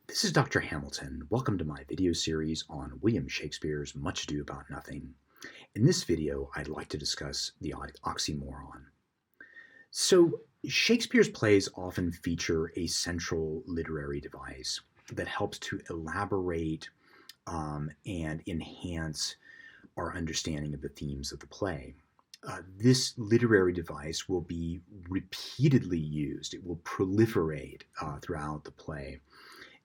This is Dr. Hamilton. Welcome to my video series on William Shakespeare's Much Ado About Nothing. In this video, I'd like to discuss the oxymoron. So, Shakespeare's plays often feature a central literary device that helps to elaborate and enhance our understanding of the themes of the play. This literary device will be repeatedly used. It will proliferate throughout the play.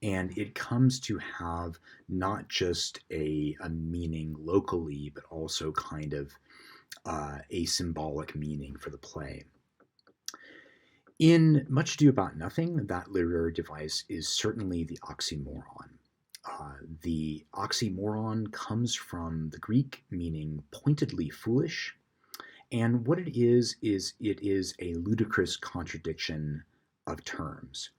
And it comes to have not just a meaning locally, but also kind of a symbolic meaning for the play. In Much Ado About Nothing, that literary device is certainly the oxymoron. The oxymoron comes from the Greek meaning pointedly foolish, and what it is it is a ludicrous contradiction of terms.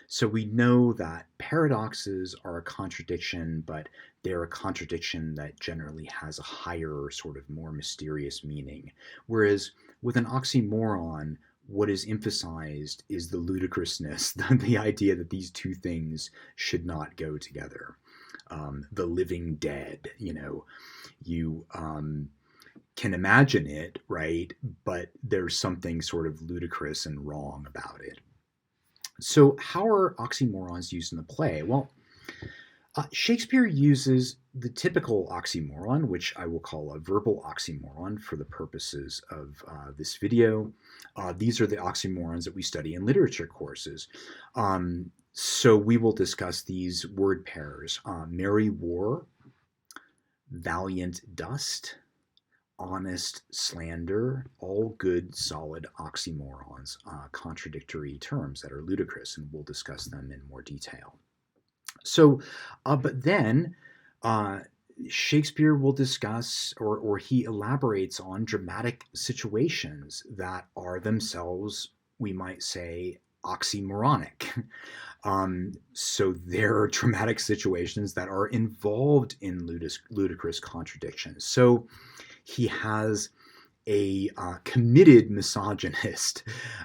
So we know that paradoxes are a contradiction, but they're a contradiction that generally has a higher, sort of more mysterious meaning. Whereas with an oxymoron, what is emphasized is the ludicrousness, the idea that these two things should not go together. The living dead, you can imagine it, right? But there's something sort of ludicrous and wrong about it. So, how are oxymorons used in the play? Well, Shakespeare uses the typical oxymoron, which I will call a verbal oxymoron for the purposes of this video. These are the oxymorons that we study in literature courses. So, we will discuss these word pairs: merry war, valiant dust, honest slander, all good, solid oxymorons, contradictory terms that are ludicrous, and we'll discuss them in more detail. So, but then Shakespeare will discuss, or he elaborates on dramatic situations that are themselves, we might say, oxymoronic. So there are dramatic situations that are involved in ludicrous contradictions. So he has a committed misogynist,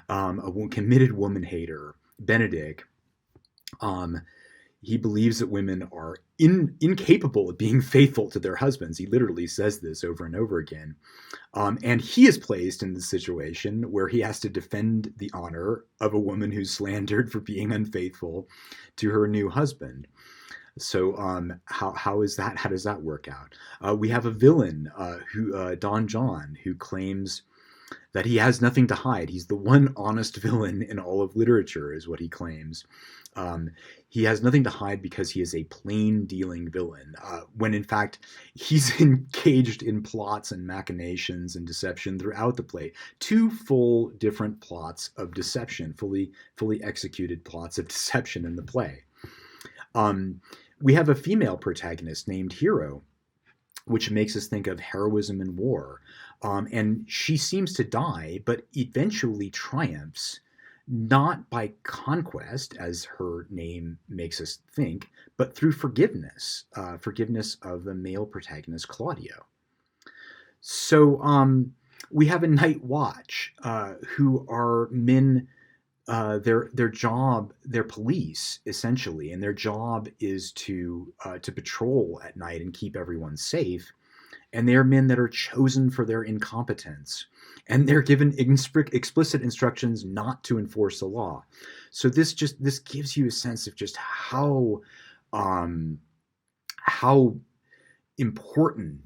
a committed woman hater, Benedict. He believes that women are incapable of being faithful to their husbands. He literally says this over and over again. And he is placed in the situation where he has to defend the honor of a woman who's slandered for being unfaithful to her new husband. So how is that? How does that work out? We have a villain, Don John, who claims that he has nothing to hide. He's the one honest villain in all of literature, is what he claims. He has nothing to hide because he is a plain-dealing villain, when in fact he's engaged in plots and machinations and deception throughout the play. Two full different plots of deception, fully executed plots of deception in the play. We have a female protagonist named Hero, which makes us think of heroism in war. And she seems to die, but eventually triumphs, not by conquest, as her name makes us think, but through forgiveness, forgiveness of the male protagonist, Claudio. So we have a night watch, who are men. Their job, they're police essentially, and their job is to patrol at night and keep everyone safe. And they are men that are chosen for their incompetence, and they're given explicit instructions not to enforce the law. So this gives you a sense of just how important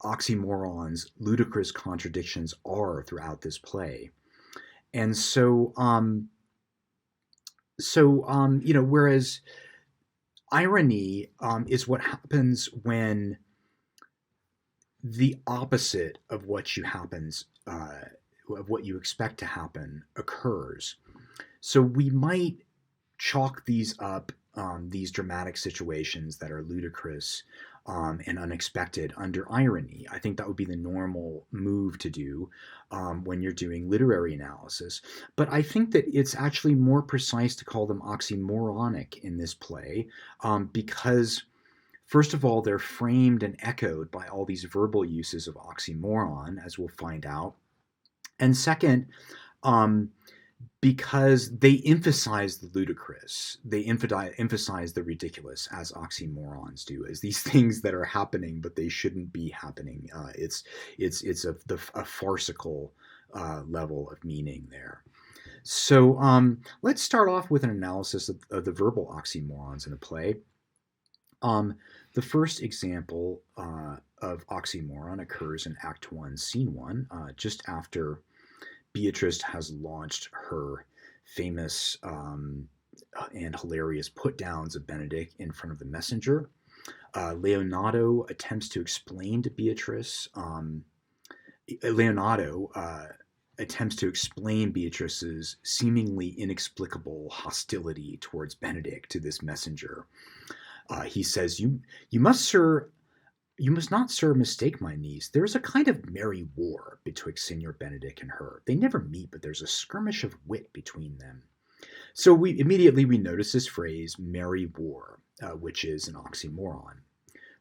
oxymorons, ludicrous contradictions are throughout this play. And so whereas irony is what happens when the opposite of what you expect to happen occurs. So we might chalk these up, these dramatic situations that are ludicrous and unexpected, under irony. I think that would be the normal move to do when you're doing literary analysis. But I think that it's actually more precise to call them oxymoronic in this play, because first of all, they're framed and echoed by all these verbal uses of oxymoron, as we'll find out. And second, because they emphasize the ludicrous, they emphasize the ridiculous, as oxymorons do, as these things that are happening but they shouldn't be happening. It's a farcical level of meaning there. So let's start off with an analysis of the verbal oxymorons in a play. The first example of oxymoron occurs in Act 1, Scene 1, just after Beatrice has launched her famous and hilarious put downs of Benedict in front of the messenger. Leonardo attempts to explain to Beatrice. Leonardo attempts to explain Beatrice's seemingly inexplicable hostility towards Benedict to this messenger. He says, "You must, sir, you must not, sir, mistake my niece. There is a kind of merry war betwixt Signor Benedict and her. They never meet, but there's a skirmish of wit between them." So we notice this phrase, merry war, which is an oxymoron.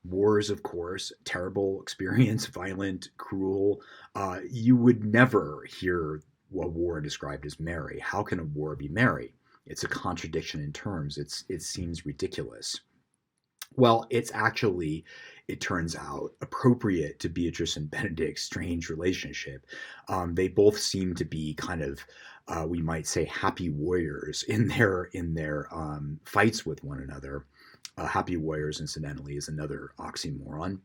War is, of course, terrible experience, violent, cruel. You would never hear a war described as merry. How can a war be merry? It's a contradiction in terms. It seems ridiculous. Well, it's actually, it turns out, appropriate to Beatrice and Benedict's strange relationship. They both seem to be kind of, we might say, happy warriors in their fights with one another. Happy warriors, incidentally, is another oxymoron.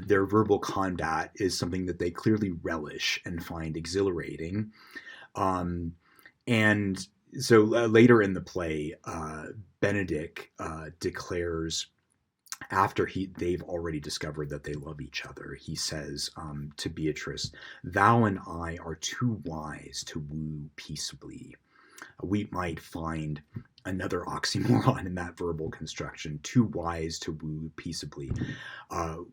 Their verbal combat is something that they clearly relish and find exhilarating. And so later in the play, Benedict declares, after they've already discovered that they love each other, he says to Beatrice, "Thou and I are too wise to woo peaceably." We might find another oxymoron in that verbal construction, too wise to woo peaceably.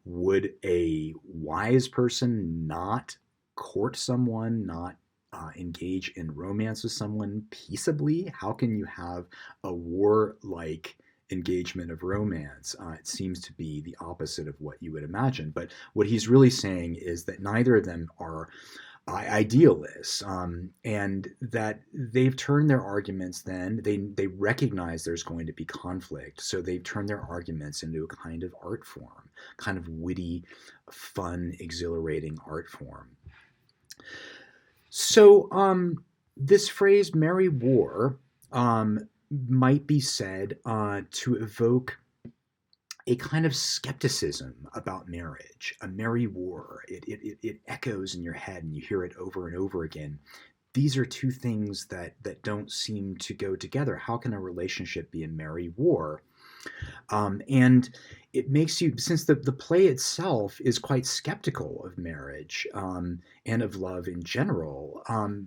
Would a wise person not court someone, not engage in romance with someone peaceably? How can you have a warlike engagement of romance? It seems to be the opposite of what you would imagine. But what he's really saying is that neither of them are idealists, and that they've turned their arguments, then they recognize there's going to be conflict, so they've turned their arguments into a kind of art form, kind of witty, fun, exhilarating art form. So this phrase merry war might be said to evoke a kind of skepticism about marriage. A merry war, it echoes in your head and you hear it over and over again. These are two things that don't seem to go together. How can a relationship be a merry war? And it makes you, since the play itself is quite skeptical of marriage and of love in general,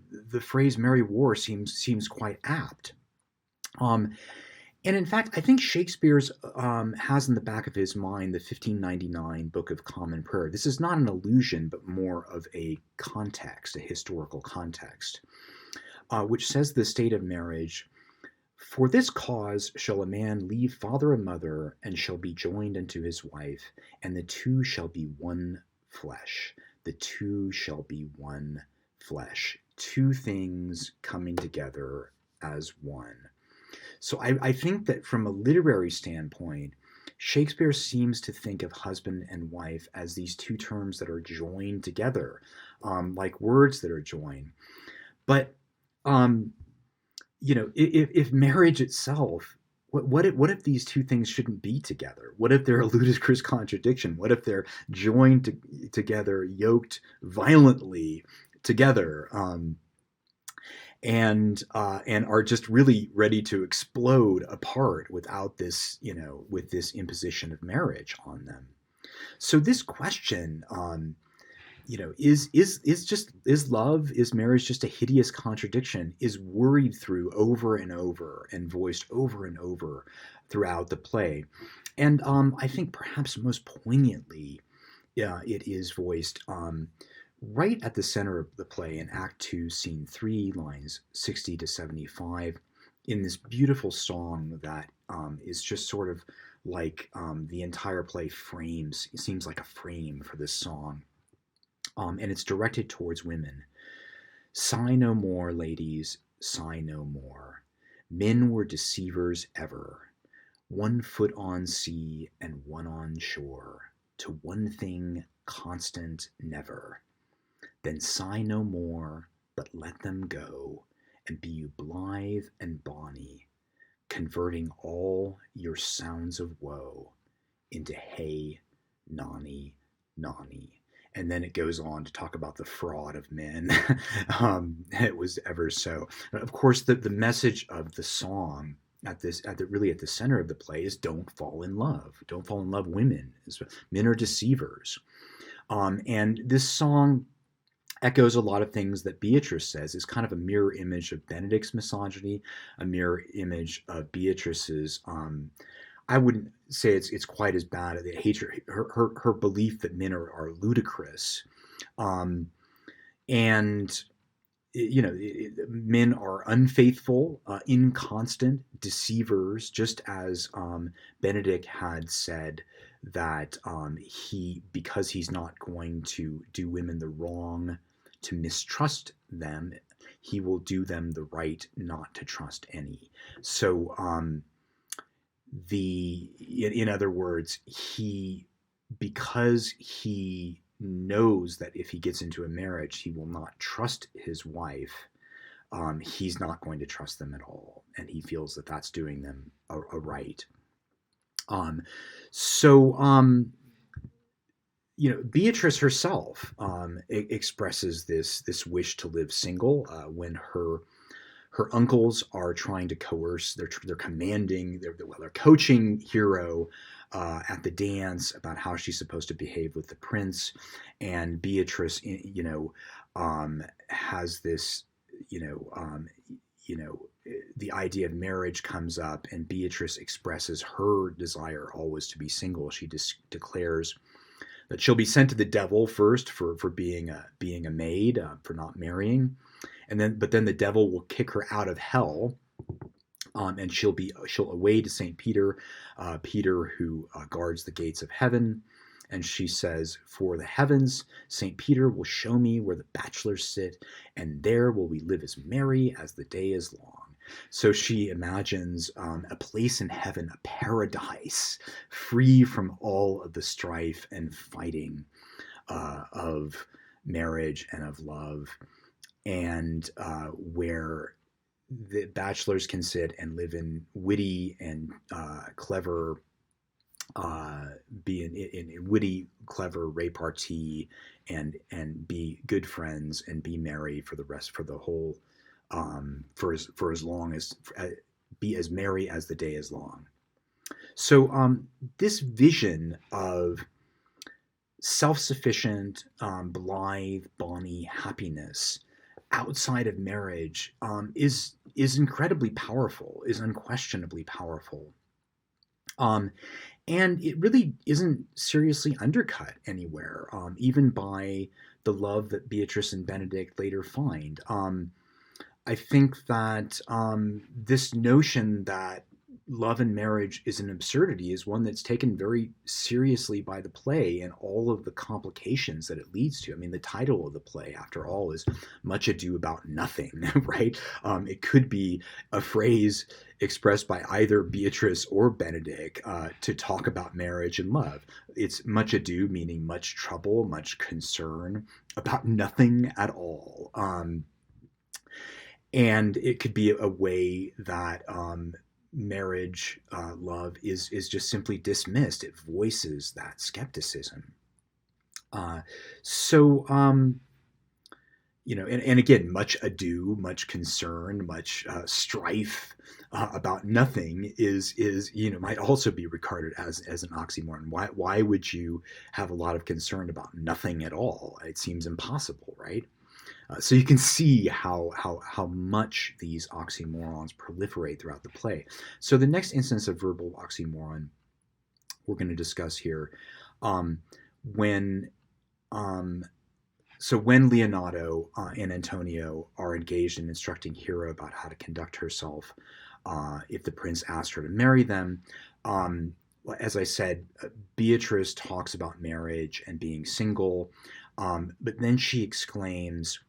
the phrase merry war seems quite apt. And in fact, I think Shakespeare's has in the back of his mind the 1599 Book of Common Prayer. This is not an allusion, but more of a context, a historical context, which says the state of marriage: "For this cause shall a man leave father and mother, and shall be joined unto his wife, and the two shall be one flesh." The two shall be one flesh. Two things coming together as one. So I think that from a literary standpoint, Shakespeare seems to think of husband and wife as these two terms that are joined together, like words that are joined. But if marriage itself, what if these two things shouldn't be together? What if they're a ludicrous contradiction? What if they're joined together, yoked violently together? And are just really ready to explode apart without this, with this imposition of marriage on them. So this question, is marriage just a hideous contradiction, is worried through over and over and voiced over and over throughout the play. And I think perhaps most poignantly, it is voiced right at the center of the play in Act 2, Scene 3, lines 60 to 75, in this beautiful song that is just sort of like the entire play seems like a frame for this song. And it's directed towards women. "Sigh no more, ladies, sigh no more. Men were deceivers ever, one foot on sea and one on shore, to one thing constant never. Then sigh no more, but let them go, and be you blithe and bonny, converting all your sounds of woe into hey, nonny, nonny. And then it goes on to talk about the fraud of men. It was ever so. Of course, the message of the song really at the center of the play is don't fall in love. Don't fall in love, women. Men are deceivers. And this song echoes a lot of things that Beatrice says. It's kind of a mirror image of Benedict's misogyny, a mirror image of Beatrice's I wouldn't say it's quite as bad. The hatred, her belief that men are ludicrous, and men are unfaithful, inconstant, deceivers. Just as Benedict had said that because he's not going to do women the wrong to mistrust them, he will do them the right not to trust any. So in other words, because he knows that if he gets into a marriage, he will not trust his wife. He's not going to trust them at all, and he feels that that's doing them a right. Beatrice herself expresses this wish to live single when her uncles are trying to coerce. They're commanding. They're coaching Hero at the dance about how she's supposed to behave with the prince, and Beatrice, has this, the idea of marriage comes up, and Beatrice expresses her desire always to be single. She declares that she'll be sent to the devil first for being a maid, for not marrying. But then the devil will kick her out of hell, and she'll away to Saint Peter, Peter who guards the gates of heaven, and she says, "For the heavens, Saint Peter will show me where the bachelors sit, and there will we live as merry as the day is long." So she imagines a place in heaven, a paradise, free from all of the strife and fighting of marriage and of love, and where the bachelors can sit and live in witty and clever, be in witty, clever repartee, and be good friends and be merry for the whole, for as long as, be as merry as the day is long. So this vision of self-sufficient, blithe, bonny happiness outside of marriage is incredibly powerful, is unquestionably powerful. And it really isn't seriously undercut anywhere, even by the love that Beatrice and Benedict later find. I think that this notion that love and marriage is an absurdity is one that's taken very seriously by the play and all of the complications that it leads to. I mean, the title of the play, after all, is Much Ado About Nothing, right? It could be a phrase expressed by either Beatrice or Benedict to talk about marriage and love. It's much ado, meaning much trouble, much concern, about nothing at all. And it could be a way that marriage, love is just simply dismissed. It voices that skepticism. And again, much ado, much concern, much strife about nothing is might also be regarded as an oxymoron. Why would you have a lot of concern about nothing at all? It seems impossible, right? So you can see how much these oxymorons proliferate throughout the play. So the next instance of verbal oxymoron we're going to discuss here, when Leonardo and Antonio are engaged in instructing Hero about how to conduct herself if the prince asked her to marry them. As I said, Beatrice talks about marriage and being single, but then she exclaims,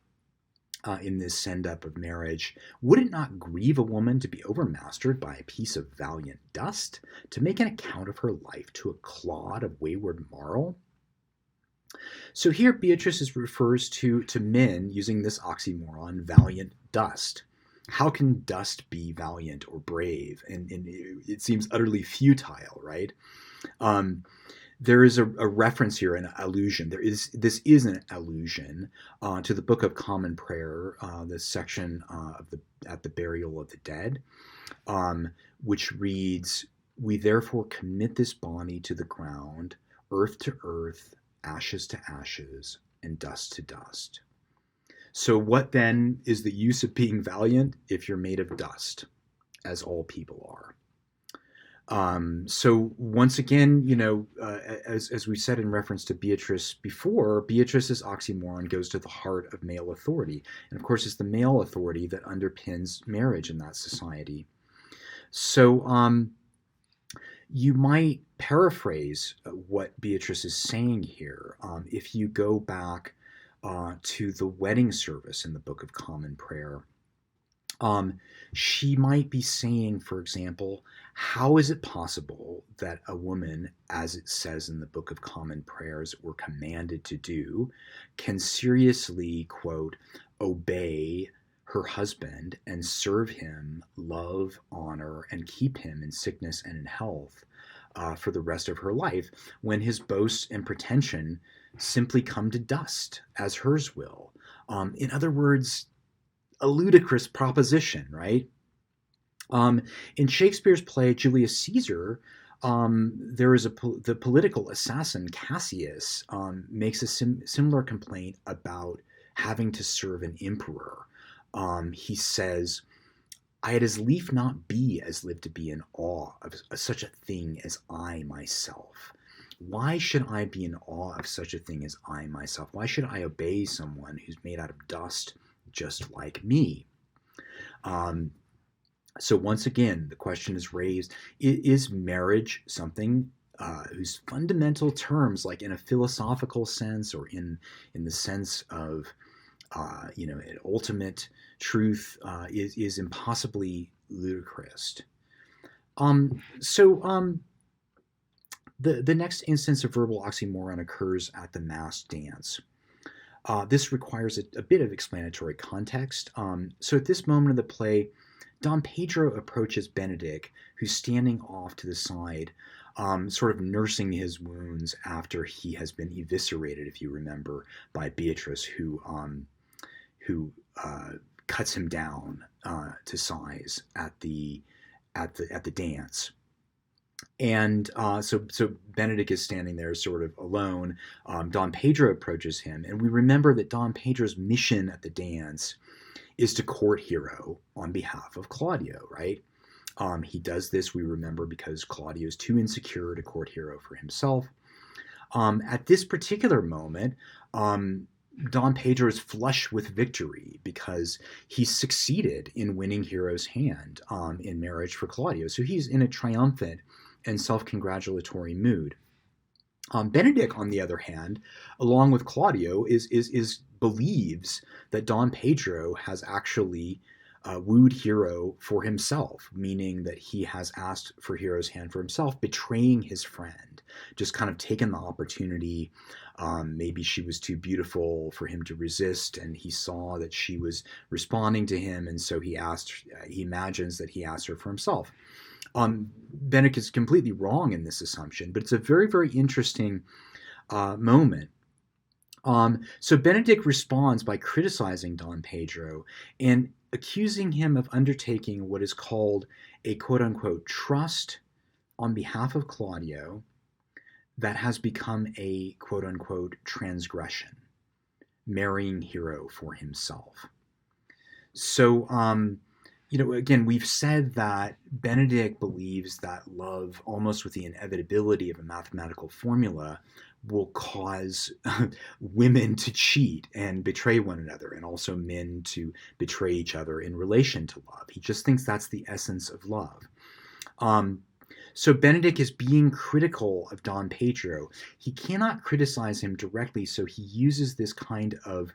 in this send-up of marriage. Would it not grieve a woman to be overmastered by a piece of valiant dust, to make an account of her life to a clod of wayward marl? So here Beatrice refers to men using this oxymoron, valiant dust. How can dust be valiant or brave? And it seems utterly futile, right? Um, there is a reference here, an allusion. This is an allusion to the Book of Common Prayer, the section of the at the burial of the dead, which reads, "We therefore commit this body to the ground, earth to earth, ashes to ashes, and dust to dust." So, what then is the use of being valiant if you're made of dust, as all people are? So once again, as we said in reference to Beatrice before, Beatrice's oxymoron goes to the heart of male authority. And of course, it's the male authority that underpins marriage in that society. So you might paraphrase what Beatrice is saying here. If you go back to the wedding service in the Book of Common Prayer, she might be saying, for example, how is it possible that a woman, as it says in the Book of Common Prayers, we're commanded to do, can seriously, quote, obey her husband and serve him, love, honor, and keep him in sickness and in health for the rest of her life, when his boasts and pretension simply come to dust, as hers will? In other words, a ludicrous proposition, right? In Shakespeare's play Julius Caesar, there is the political assassin Cassius makes a similar complaint about having to serve an emperor. He says, "I had as lief not be as live to be in awe of such a thing as I myself." Why should I be in awe of such a thing as I myself? Why should I obey someone who's made out of dust just like me? So once again, the question is raised, is marriage something whose fundamental terms, like in a philosophical sense or in the sense of an ultimate truth, is impossibly ludicrous? The next instance of verbal oxymoron occurs at the masked dance. This requires a bit of explanatory context. So at this moment of the play, Don Pedro approaches Benedick, who's standing off to the side, sort of nursing his wounds after he has been eviscerated, if you remember, by Beatrice, who cuts him down to size at the dance. And so Benedick is standing there sort of alone. Don Pedro approaches him, and we remember that Don Pedro's mission at the dance is to court Hero on behalf of Claudio, right? He does this, we remember, because Claudio is too insecure to court Hero for himself. At this particular moment, Don Pedro is flush with victory because he succeeded in winning Hero's hand in marriage for Claudio. So he's in a triumphant and self-congratulatory mood. Benedick, on the other hand, along with Claudio, believes that Don Pedro has actually wooed Hero for himself, meaning that he has asked for Hero's hand for himself, betraying his friend, just kind of taken the opportunity. Maybe she was too beautiful for him to resist, and he saw that she was responding to him, and so he imagines that he asked her for himself. Benedick is completely wrong in this assumption, but it's a very, very interesting moment. So Benedick responds by criticizing Don Pedro and accusing him of undertaking what is called a quote-unquote trust on behalf of Claudio that has become a quote-unquote transgression, marrying Hero for himself. So, again, we've said that Benedick believes that love, almost with the inevitability of a mathematical formula, will cause women to cheat and betray one another, and also men to betray each other in relation to love. He just thinks that's the essence of love. So Benedick is being critical of Don Pedro. He cannot criticize him directly, so he uses this kind of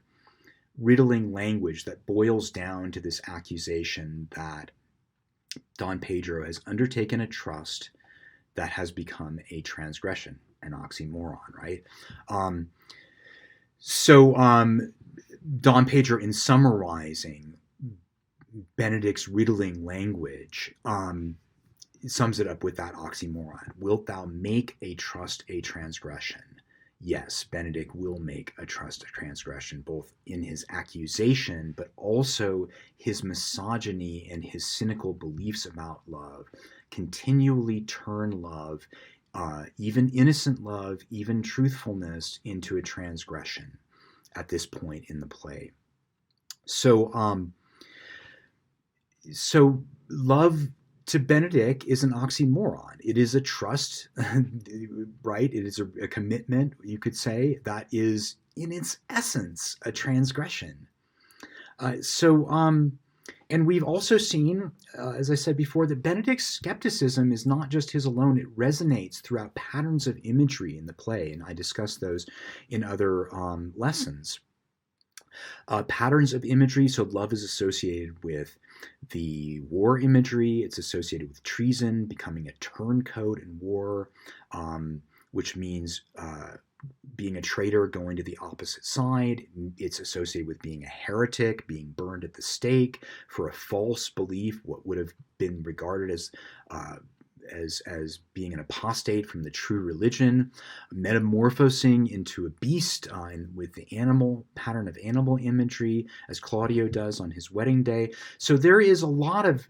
riddling language that boils down to this accusation that Don Pedro has undertaken a trust that has become a transgression, an oxymoron, right? Um, so Don Pedro, in summarizing Benedict's riddling language, sums it up with that oxymoron. Wilt thou make a trust a transgression? Yes, Benedict will make a trust a transgression, both in his accusation, but also his misogyny and his cynical beliefs about love continually turn love, even innocent love, even truthfulness, into a transgression at this point in the play. So love to Benedict is an oxymoron. It is a trust, right? It is a commitment, you could say, that is in its essence a transgression. And we've also seen, as I said before, that Benedict's skepticism is not just his alone. It resonates throughout patterns of imagery in the play, and I discuss those in other lessons. Patterns of imagery, so love is associated with the war imagery. It's associated with treason, becoming a turncoat in war, which means being a traitor, going to the opposite side. It's associated with being a heretic, being burned at the stake for a false belief, what would have been regarded as being an apostate from the true religion, metamorphosing into a beast, and with the animal pattern of animal imagery, as Claudio does on his wedding day. So there is a lot of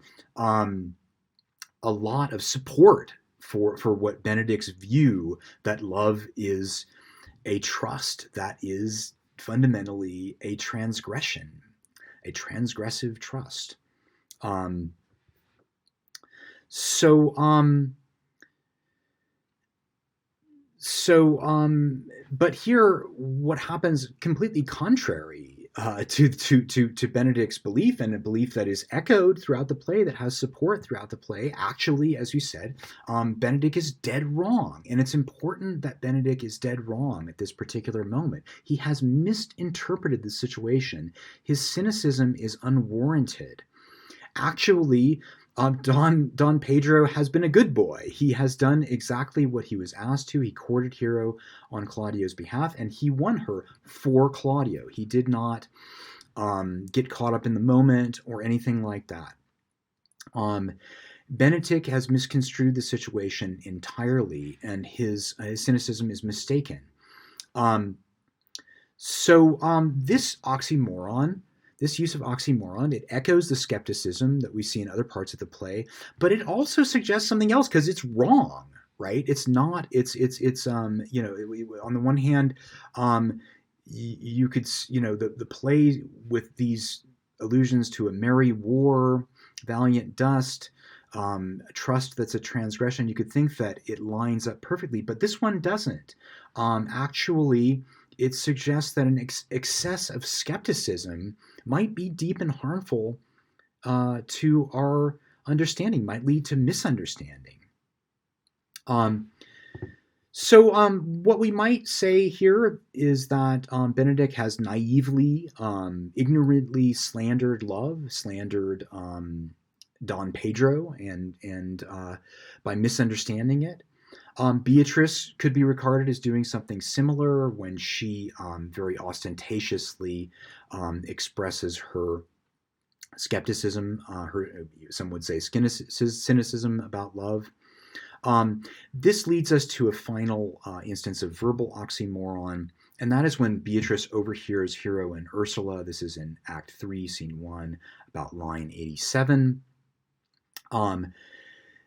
support for what Benedict's view that love is a trust that is fundamentally a transgression, a transgressive trust. But here, what happens completely contrary to Benedict's belief, and a belief that is echoed throughout the play, that has support throughout the play. Actually, as you said, Benedict is dead wrong, and it's important that Benedict is dead wrong at this particular moment. He has misinterpreted the situation. His cynicism is unwarranted. Actually, Don Pedro has been a good boy. He has done exactly what he was asked to. He courted Hero on Claudio's behalf, and he won her for Claudio. He did not get caught up in the moment or anything like that. Benedict has misconstrued the situation entirely, and his cynicism is mistaken. This oxymoron, this use of oxymoron, it echoes the skepticism that we see in other parts of the play, but it also suggests something else, because it's wrong, right? It's not. It's on the one hand, you could the play with these allusions to a merry war, valiant dust, a trust that's a transgression. You could think that it lines up perfectly, but this one doesn't. Actually, it suggests that an excess of skepticism might be deep and harmful to our understanding, might lead to misunderstanding. What we might say here is that Benedict has naively, ignorantly slandered love, slandered Don Pedro, and by misunderstanding it. Beatrice could be regarded as doing something similar when she very ostentatiously expresses her skepticism, some would say cynicism about love. This leads us to a final instance of verbal oxymoron, and that is when Beatrice overhears Hero and Ursula. This is in Act 3, Scene 1, about line 87,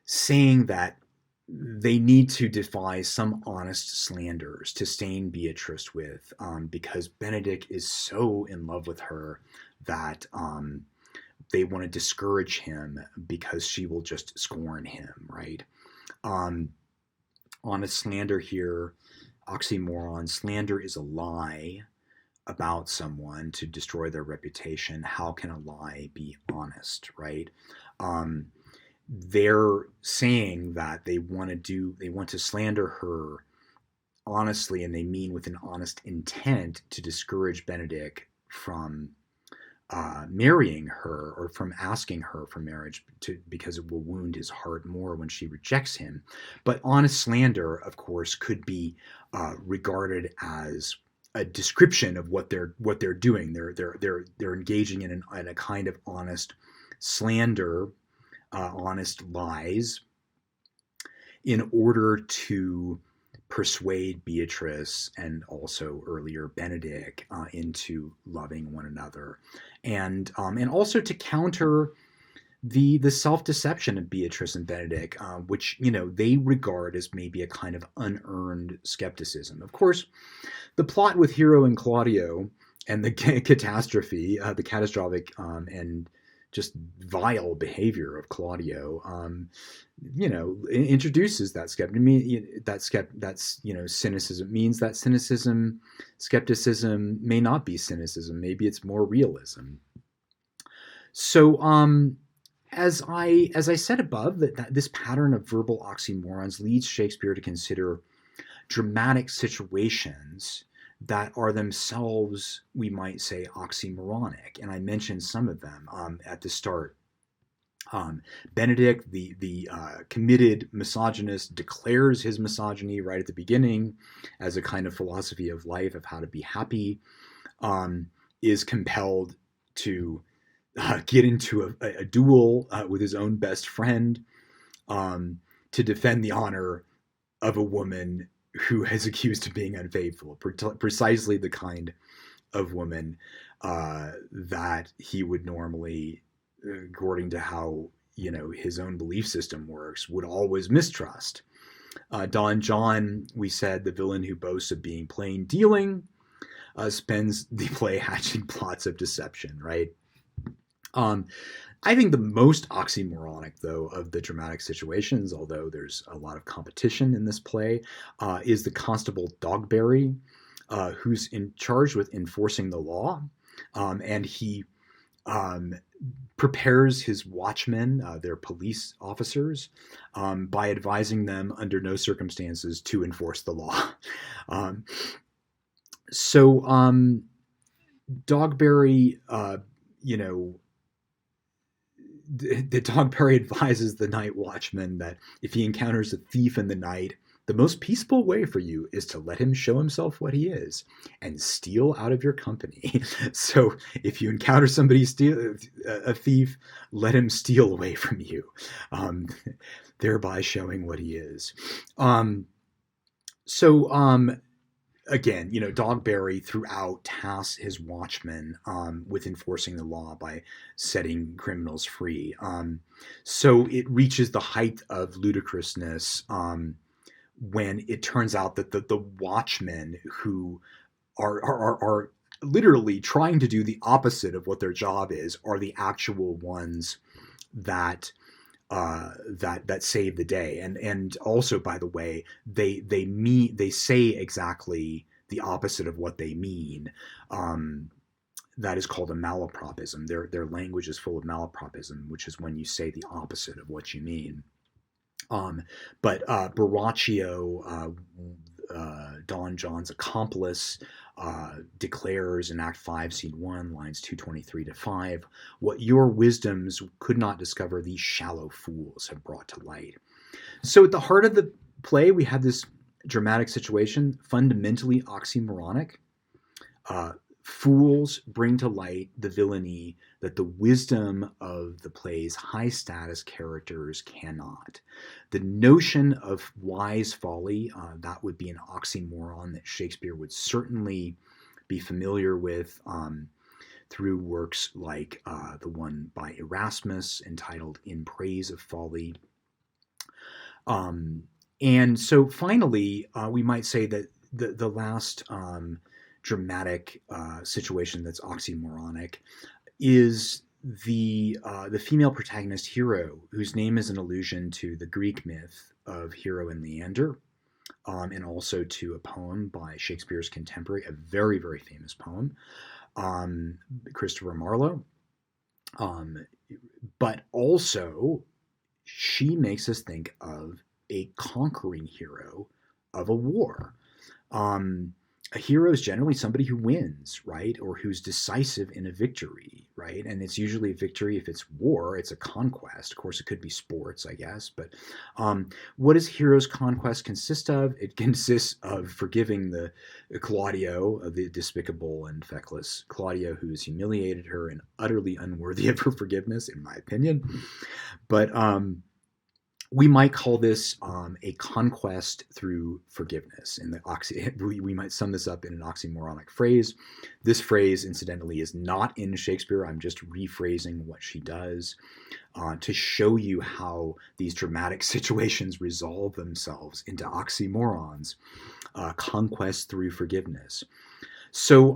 saying that they need to devise some honest slanders to stain Beatrice with, because Benedict is so in love with her that they want to discourage him because she will just scorn him, right? Honest slander here, oxymoron. Slander is a lie about someone to destroy their reputation. How can a lie be honest, right? They're saying that they want to slander her honestly, and they mean with an honest intent to discourage Benedict from marrying her or from asking her for marriage because it will wound his heart more when she rejects him. But honest slander, of course, could be regarded as a description of what they're doing. They're engaging in a kind of honest slander, honest lies, in order to persuade Beatrice and also earlier Benedict into loving one another, and also to counter the self-deception of Beatrice and Benedict, which they regard as maybe a kind of unearned skepticism. Of course, the plot with Hero and Claudio and the catastrophe, the catastrophic and just vile behavior of Claudio, introduces that cynicism. Means that skepticism may not be cynicism. Maybe it's more realism. So, as I said above, that this pattern of verbal oxymorons leads Shakespeare to consider dramatic situations that are themselves, we might say, oxymoronic. And I mentioned some of them at the start. Benedict, the committed misogynist, declares his misogyny right at the beginning as a kind of philosophy of life, of how to be happy, is compelled to get into a duel with his own best friend to defend the honor of a woman who is accused of being unfaithful, precisely the kind of woman that he would normally, according to how his own belief system works, would always mistrust. Don John, we said, the villain who boasts of being plain dealing, spends the play hatching plots of deception, right? I think the most oxymoronic, though, of the dramatic situations, although there's a lot of competition in this play, is the Constable Dogberry, who's charged with enforcing the law, and he prepares his watchmen, their police officers, by advising them under no circumstances to enforce the law. So Dogberry, the Dogberry advises the night watchman that if he encounters a thief in the night, the most peaceful way for you is to let him show himself what he is and steal out of your company. So if you encounter somebody a thief, let him steal away from you, thereby showing what he is. Again, Dogberry throughout tasks his watchmen with enforcing the law by setting criminals free. So it reaches the height of ludicrousness when it turns out that the watchmen who are literally trying to do the opposite of what their job is are the actual ones that save the day. And also, by the way, they say exactly the opposite of what they mean. That is called a malapropism. Their language is full of malapropism, which is when you say the opposite of what you mean. But Borachio, Don John's accomplice, declares in Act 5, Scene 1, lines 223 to 5, what your wisdoms could not discover, these shallow fools have brought to light. So at the heart of the play, we have this dramatic situation, fundamentally oxymoronic. Fools bring to light the villainy that the wisdom of the play's high status characters cannot. The notion of wise folly, that would be an oxymoron that Shakespeare would certainly be familiar with through works like the one by Erasmus entitled In Praise of Folly. And so finally, we might say that the last dramatic situation that's oxymoronic is the female protagonist Hero, whose name is an allusion to the Greek myth of Hero and Leander, and also to a poem by Shakespeare's contemporary, a very, very famous poem, Christopher Marlowe. But also, she makes us think of a conquering hero of a war. a hero is generally somebody who wins, right? Or who's decisive in a victory, right? And it's usually a victory. If it's war, it's a conquest. Of course, it could be sports, I guess. But what does hero's conquest consist of? It consists of forgiving the Claudio, the despicable and feckless Claudio, who has humiliated her and utterly unworthy of her forgiveness, in my opinion. But we might call this a conquest through forgiveness. And we might sum this up in an oxymoronic phrase. This phrase, incidentally, is not in Shakespeare. I'm just rephrasing what she does to show you how these dramatic situations resolve themselves into oxymorons. Conquest through forgiveness. So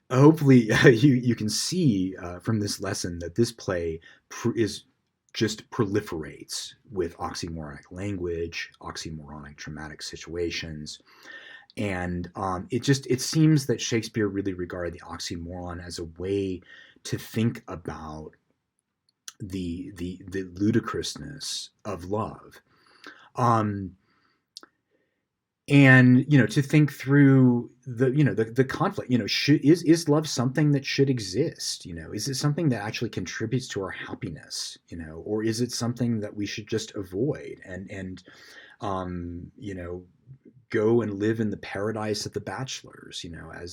hopefully you can see from this lesson that this play is just proliferates with oxymoronic language, oxymoronic dramatic situations. And it seems that Shakespeare really regarded the oxymoron as a way to think about the ludicrousness of love. And to think through the conflict. Is love something that should exist? Is it something that actually contributes to our happiness? Or is it something that we should just avoid and go and live in the paradise of the bachelors,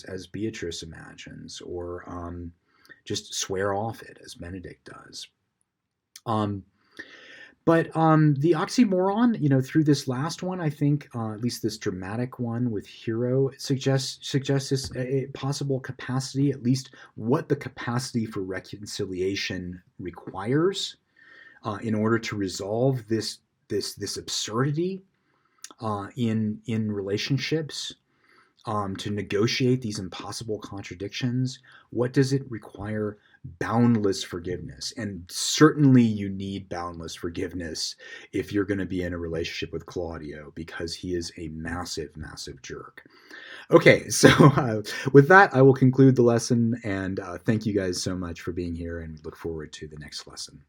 as Beatrice imagines, or just swear off it as Benedict does. But the oxymoron, through this last one, I think, at least this dramatic one with Hero, suggests this a possible capacity, at least what the capacity for reconciliation requires in order to resolve this absurdity in relationships, to negotiate these impossible contradictions. What does it require? Boundless forgiveness. And certainly you need boundless forgiveness if you're going to be in a relationship with Claudio, because he is a massive, massive jerk. Okay, so with that, I will conclude the lesson, and thank you guys so much for being here, and look forward to the next lesson.